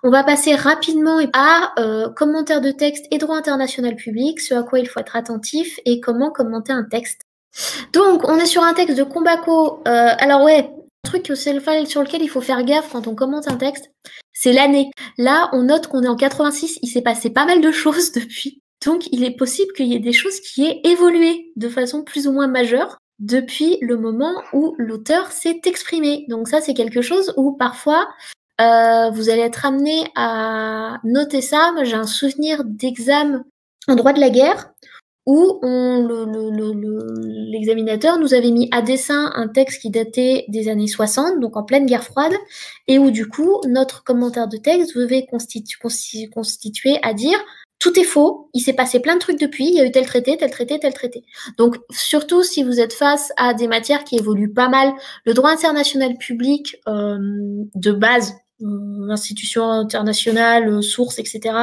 On va passer rapidement à commentaires de texte et droit international public, ce à quoi il faut être attentif et comment commenter un texte. Donc, on est sur un texte de Combacco. Alors ouais, un truc sur lequel il faut faire gaffe quand on commente un texte, c'est l'année. Là, on note qu'on est en 86, il s'est passé pas mal de choses depuis. Donc, il est possible qu'il y ait des choses qui aient évolué de façon plus ou moins majeure depuis le moment où l'auteur s'est exprimé. Donc ça, c'est quelque chose où parfois, vous allez être amené à noter ça. Moi, j'ai un souvenir d'examen en droit de la guerre où l'examinateur nous avait mis à dessin un texte qui datait des années 60, donc en pleine guerre froide, et où du coup, notre commentaire de texte devait constituer à dire tout est faux, il s'est passé plein de trucs depuis, il y a eu tel traité, tel traité, tel traité. Donc, surtout si vous êtes face à des matières qui évoluent pas mal, le droit international public de base, institutions internationales, sources, etc.,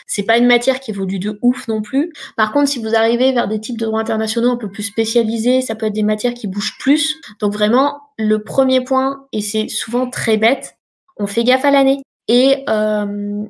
c'est pas une matière qui évolue de ouf non plus. Par contre, si vous arrivez vers des types de droits internationaux un peu plus spécialisés, ça peut être des matières qui bougent plus. Donc vraiment, le premier point, et c'est souvent très bête, on fait gaffe à l'année et on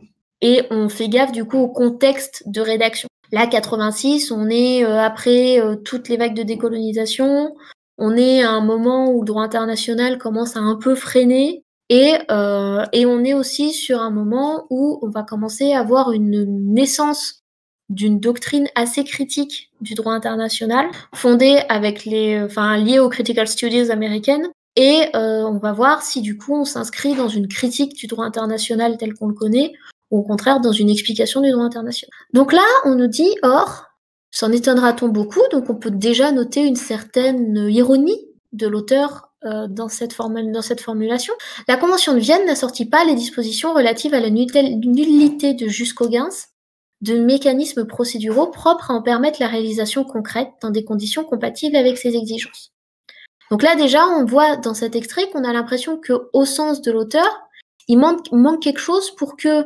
fait gaffe du coup au contexte de rédaction. Là, 86, on est après toutes les vagues de décolonisation, on est à un moment où le droit international commence à un peu freiner. Et on est aussi sur un moment où on va commencer à avoir une naissance d'une doctrine assez critique du droit international, fondée avec liée aux critical studies américaines. Et on va voir si du coup on s'inscrit dans une critique du droit international tel qu'on le connaît, ou au contraire dans une explication du droit international. Donc là, on nous dit, or, s'en étonnera-t-on beaucoup, donc on peut déjà noter une certaine ironie de l'auteur dans cette formulation. La Convention de Vienne n'assortit pas les dispositions relatives à la nullité de jus cogens de mécanismes procéduraux propres à en permettre la réalisation concrète dans des conditions compatibles avec ces exigences. Donc là déjà, on voit dans cet extrait qu'on a l'impression qu'au sens de l'auteur, il manque quelque chose pour que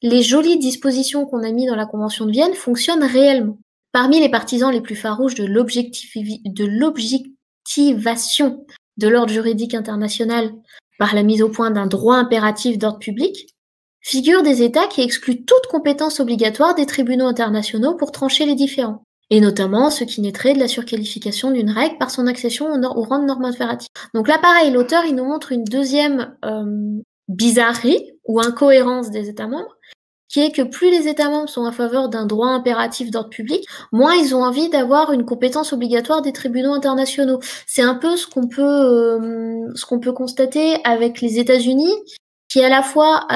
les jolies dispositions qu'on a mises dans la Convention de Vienne fonctionnent réellement. Parmi les partisans les plus farouches de l'objectivation de l'ordre juridique international par la mise au point d'un droit impératif d'ordre public, figurent des États qui excluent toute compétence obligatoire des tribunaux internationaux pour trancher les différends, et notamment ce qui naîtrait de la surqualification d'une règle par son accession au rang de norme impérative. Donc là, pareil, l'auteur, il nous montre une deuxième bizarrerie ou incohérence des États membres, qui est que plus les États membres sont en faveur d'un droit impératif d'ordre public, moins ils ont envie d'avoir une compétence obligatoire des tribunaux internationaux. C'est un peu ce qu'on peut constater avec les États-Unis, qui à la fois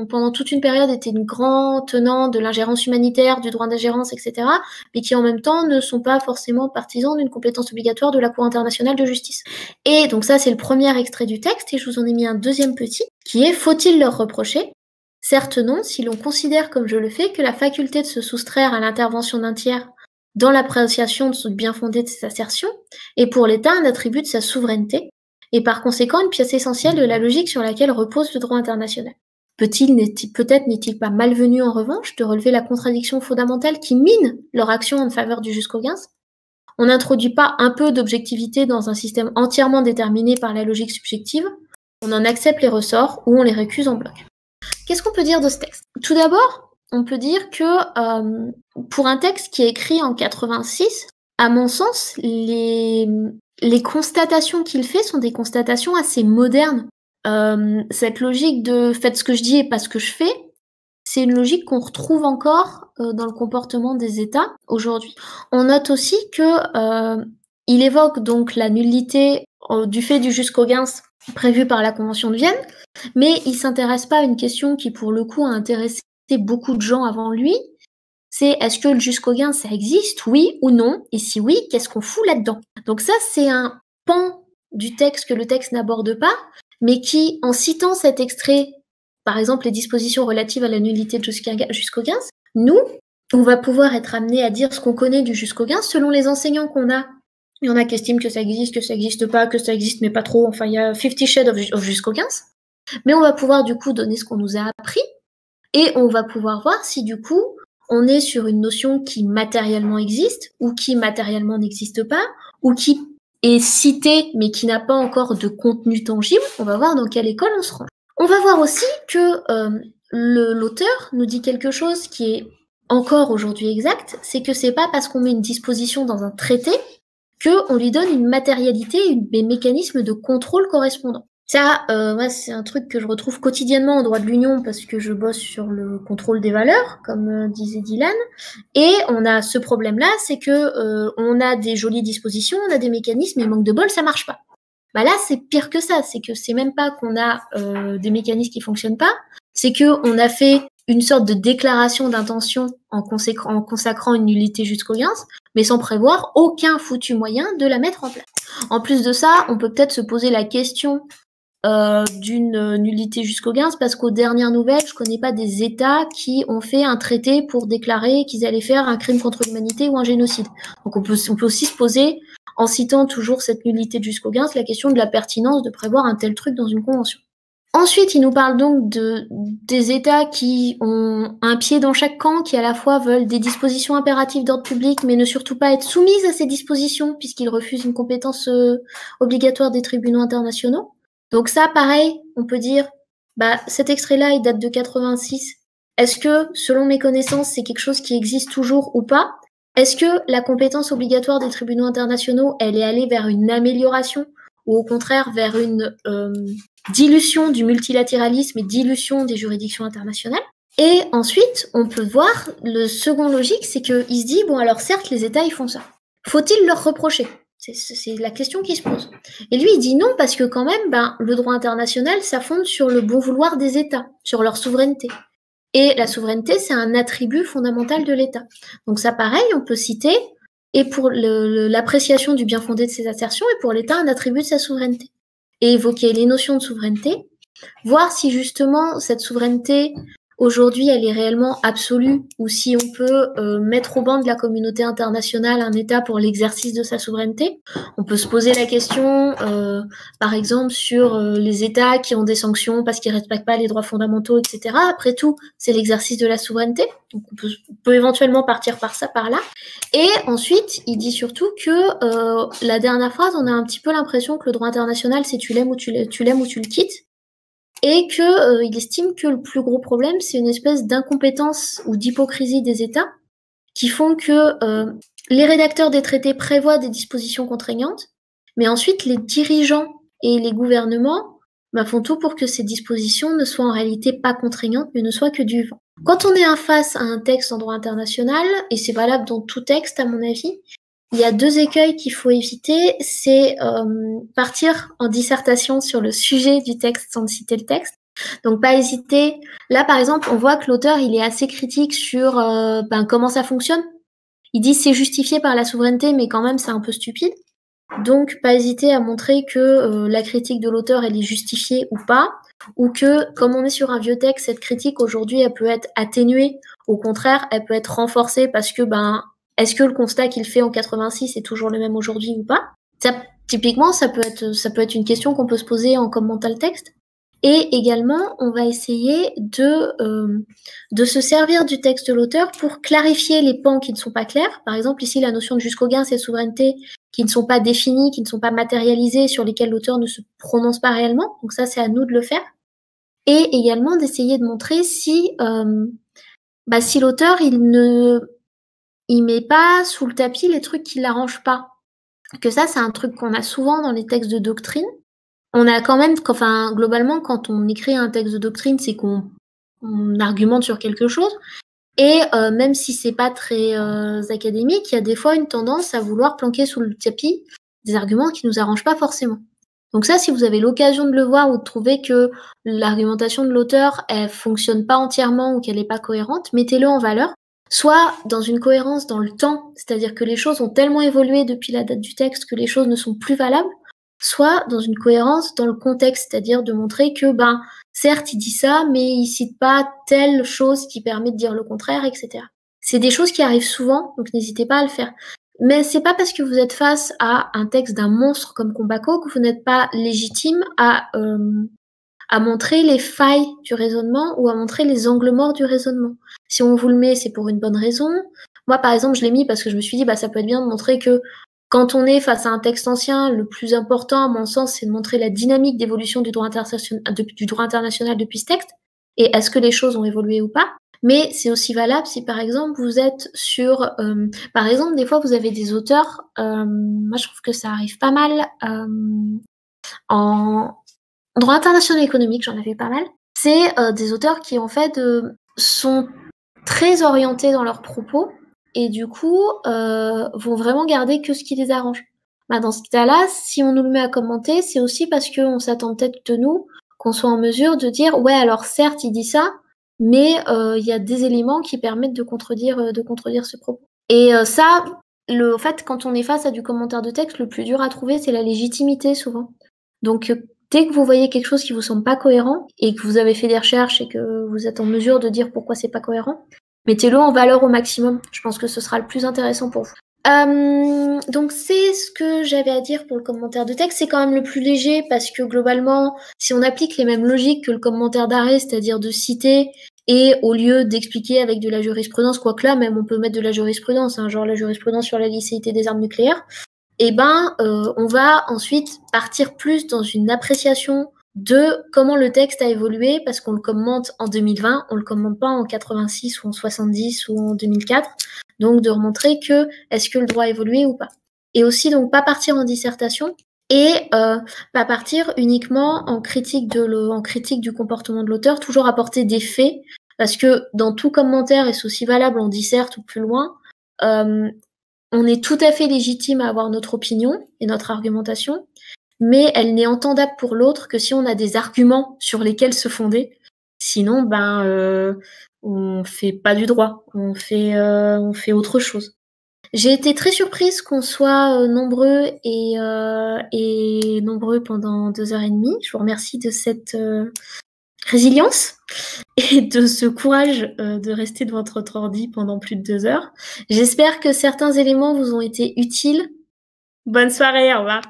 pendant toute une période était une grande tenante de l'ingérence humanitaire, du droit d'ingérence, etc., mais qui en même temps ne sont pas forcément partisans d'une compétence obligatoire de la Cour internationale de justice. Et donc ça, c'est le premier extrait du texte, et je vous en ai mis un deuxième petit, qui est « Faut-il leur reprocher ? Certes non, si l'on considère, comme je le fais, que la faculté de se soustraire à l'intervention d'un tiers dans l'appréciation de ce bien fondé de ses assertions est pour l'État un attribut de sa souveraineté, et par conséquent une pièce essentielle de la logique sur laquelle repose le droit international. Peut-être n'est-il pas malvenu en revanche de relever la contradiction fondamentale qui mine leur action en faveur du jus cogens ? On n'introduit pas un peu d'objectivité dans un système entièrement déterminé par la logique subjective, on en accepte les ressorts ou on les récuse en bloc. Qu'est-ce qu'on peut dire de ce texte ? Tout d'abord, on peut dire que pour un texte qui est écrit en 86, à mon sens, les constatations qu'il fait sont des constatations assez modernes. Cette logique de « faites ce que je dis et pas ce que je fais », c'est une logique qu'on retrouve encore dans le comportement des États aujourd'hui. On note aussi que il évoque donc la nullité du fait du jus cogens prévu par la Convention de Vienne, mais il s'intéresse pas à une question qui, pour le coup, a intéressé beaucoup de gens avant lui. C'est est-ce que le jus cogens, ça existe, oui ou non ? Et si oui, qu'est-ce qu'on fout là-dedans ? Donc ça, c'est un pan du texte que le texte n'aborde pas, mais qui, en citant cet extrait, par exemple les dispositions relatives à la nullité de jus cogens, nous, on va pouvoir être amené à dire ce qu'on connaît du jus cogens selon les enseignants qu'on a. Il y en a qui estiment que ça existe pas, que ça existe mais pas trop. Enfin, il y a 50 Shades of jus cogens. Mais on va pouvoir du coup donner ce qu'on nous a appris et on va pouvoir voir si du coup on est sur une notion qui matériellement existe ou qui matériellement n'existe pas ou qui est citée mais qui n'a pas encore de contenu tangible. On va voir dans quelle école on se range. On va voir aussi que l'auteur nous dit quelque chose qui est encore aujourd'hui exact, c'est que c'est pas parce qu'on met une disposition dans un traité qu'on lui donne une matérialité, des mécanismes de contrôle correspondants. Ça, moi, c'est un truc que je retrouve quotidiennement en droit de l'Union parce que je bosse sur le contrôle des valeurs, comme disait Dylan. Et on a ce problème-là, c'est que on a des jolies dispositions, on a des mécanismes, mais manque de bol, ça marche pas. Bah là, c'est pire que ça. C'est que c'est même pas qu'on a des mécanismes qui fonctionnent pas, c'est que on a fait une sorte de déclaration d'intention en consacrant une nullité jusqu'au gain, mais sans prévoir aucun foutu moyen de la mettre en place. En plus de ça, on peut peut-être se poser la question d'une nullité jusqu'au gain, parce qu'aux dernières nouvelles, je connais pas des États qui ont fait un traité pour déclarer qu'ils allaient faire un crime contre l'humanité ou un génocide. Donc on peut aussi se poser, en citant toujours cette nullité jusqu'au gain, la question de la pertinence de prévoir un tel truc dans une convention. Ensuite, il nous parle donc des États qui ont un pied dans chaque camp, qui à la fois veulent des dispositions impératives d'ordre public, mais ne surtout pas être soumises à ces dispositions, puisqu'ils refusent une compétence obligatoire des tribunaux internationaux. Donc ça, pareil, on peut dire, bah, cet extrait-là, il date de 86. Est-ce que, selon mes connaissances, c'est quelque chose qui existe toujours ou pas? Est-ce que la compétence obligatoire des tribunaux internationaux, elle est allée vers une amélioration ou au contraire vers une dilution du multilatéralisme et dilution des juridictions internationales? Et ensuite, on peut voir, le second logique, c'est qu'il se dit, bon alors certes, les États, ils font ça. Faut-il leur reprocher? C'est la question qui se pose. Et lui, il dit non, parce que quand même, le droit international, ça fonde sur le bon vouloir des États, sur leur souveraineté. Et la souveraineté, c'est un attribut fondamental de l'État. Donc ça, pareil, on peut citer, et pour l'appréciation du bien fondé de ces assertions, et pour l'État, un attribut de sa souveraineté. Et évoquer les notions de souveraineté, voir si justement cette souveraineté, aujourd'hui, elle est réellement absolue, ou si on peut mettre au banc de la communauté internationale un État pour l'exercice de sa souveraineté. On peut se poser la question, par exemple, sur les États qui ont des sanctions parce qu'ils ne respectent pas les droits fondamentaux, etc. Après tout, c'est l'exercice de la souveraineté. Donc on peut éventuellement partir par là. Et ensuite, il dit surtout que la dernière phrase, on a un petit peu l'impression que le droit international, c'est tu l'aimes ou tu le quittes. Et qu'il estime que le plus gros problème, c'est une espèce d'incompétence ou d'hypocrisie des États qui font que les rédacteurs des traités prévoient des dispositions contraignantes, mais ensuite les dirigeants et les gouvernements font tout pour que ces dispositions ne soient en réalité pas contraignantes, mais ne soient que du vent. Quand on est face à un texte en droit international, et c'est valable dans tout texte à mon avis, il y a deux écueils qu'il faut éviter, c'est partir en dissertation sur le sujet du texte sans citer le texte. Donc pas hésiter. Là par exemple, on voit que l'auteur il est assez critique sur comment ça fonctionne. Il dit c'est justifié par la souveraineté, mais quand même c'est un peu stupide. Donc pas hésiter à montrer que la critique de l'auteur elle est justifiée ou pas, ou que comme on est sur un vieux texte, cette critique aujourd'hui elle peut être atténuée. Au contraire, elle peut être renforcée parce que est-ce que le constat qu'il fait en 86 est toujours le même aujourd'hui ou pas? Ça, typiquement, ça peut être une question qu'on peut se poser en commentant le texte. Et également, on va essayer de se servir du texte de l'auteur pour clarifier les pans qui ne sont pas clairs. Par exemple, ici, la notion de jusqu'au gain, c'est souveraineté, qui ne sont pas définies, qui ne sont pas matérialisées, sur lesquelles l'auteur ne se prononce pas réellement. Donc ça, c'est à nous de le faire. Et également d'essayer de montrer si l'auteur, il met pas sous le tapis les trucs qui l'arrangent pas. Que ça, c'est un truc qu'on a souvent dans les textes de doctrine. On a quand même, globalement, quand on écrit un texte de doctrine, c'est qu'on argumente sur quelque chose. Et même si c'est pas très académique, il y a des fois une tendance à vouloir planquer sous le tapis des arguments qui nous arrangent pas forcément. Donc ça, si vous avez l'occasion de le voir ou de trouver que l'argumentation de l'auteur, elle fonctionne pas entièrement ou qu'elle est pas cohérente, mettez-le en valeur. Soit dans une cohérence dans le temps, c'est-à-dire que les choses ont tellement évolué depuis la date du texte que les choses ne sont plus valables, soit dans une cohérence dans le contexte, c'est-à-dire de montrer que, certes, il dit ça, mais il cite pas telle chose qui permet de dire le contraire, etc. C'est des choses qui arrivent souvent, donc n'hésitez pas à le faire. Mais c'est pas parce que vous êtes face à un texte d'un monstre comme Combacco que vous n'êtes pas légitime à montrer les failles du raisonnement ou à montrer les angles morts du raisonnement. Si on vous le met, c'est pour une bonne raison. Moi, par exemple, je l'ai mis parce que je me suis dit, ça peut être bien de montrer que Quand on est face à un texte ancien, le plus important, à mon sens, c'est de montrer la dynamique d'évolution du droit international depuis ce texte, et est-ce que les choses ont évolué ou pas. Mais c'est aussi valable si, par exemple, vous êtes sur... par exemple, des fois, vous avez des auteurs, moi je trouve que ça arrive pas mal en droit international économique, j'en avais pas mal. C'est des auteurs qui, en fait, sont très orientés dans leurs propos, et du coup, vont vraiment garder que ce qui les arrange. Bah, dans ce cas-là, si on nous le met à commenter, c'est aussi parce qu'on s'attend peut-être de nous qu'on soit en mesure de dire « Ouais, alors certes, il dit ça, mais il y a des éléments qui permettent de contredire ce propos. » Et ça, en fait, quand on est face à du commentaire de texte, le plus dur à trouver, c'est la légitimité, souvent. Donc, dès que vous voyez quelque chose qui vous semble pas cohérent, et que vous avez fait des recherches et que vous êtes en mesure de dire pourquoi c'est pas cohérent, mettez-le en valeur au maximum. Je pense que ce sera le plus intéressant pour vous. Donc c'est ce que j'avais à dire pour le commentaire de texte. C'est quand même le plus léger parce que globalement, si on applique les mêmes logiques que le commentaire d'arrêt, c'est-à-dire de citer et au lieu d'expliquer avec de la jurisprudence, quoique là même on peut mettre de la jurisprudence, hein, genre la jurisprudence sur la licéité des armes nucléaires, et ben on va ensuite partir plus dans une appréciation de comment le texte a évolué parce qu'on le commente en 2020, on le commente pas en 86 ou en 70 ou en 2004. Donc de remontrer que est-ce que le droit a évolué ou pas. Et aussi donc pas partir en dissertation et pas partir uniquement en critique du comportement de l'auteur, toujours apporter des faits, parce que dans tout commentaire, et c'est aussi valable en disserte ou plus loin, on est tout à fait légitime à avoir notre opinion et notre argumentation, mais elle n'est entendable pour l'autre que si on a des arguments sur lesquels se fonder. Sinon, on fait pas du droit, on fait autre chose. J'ai été très surprise qu'on soit nombreux et nombreux pendant 2h30. Je vous remercie de cette résilience et de ce courage de rester devant votre ordi pendant plus de 2 heures. J'espère que certains éléments vous ont été utiles. Bonne soirée, au revoir.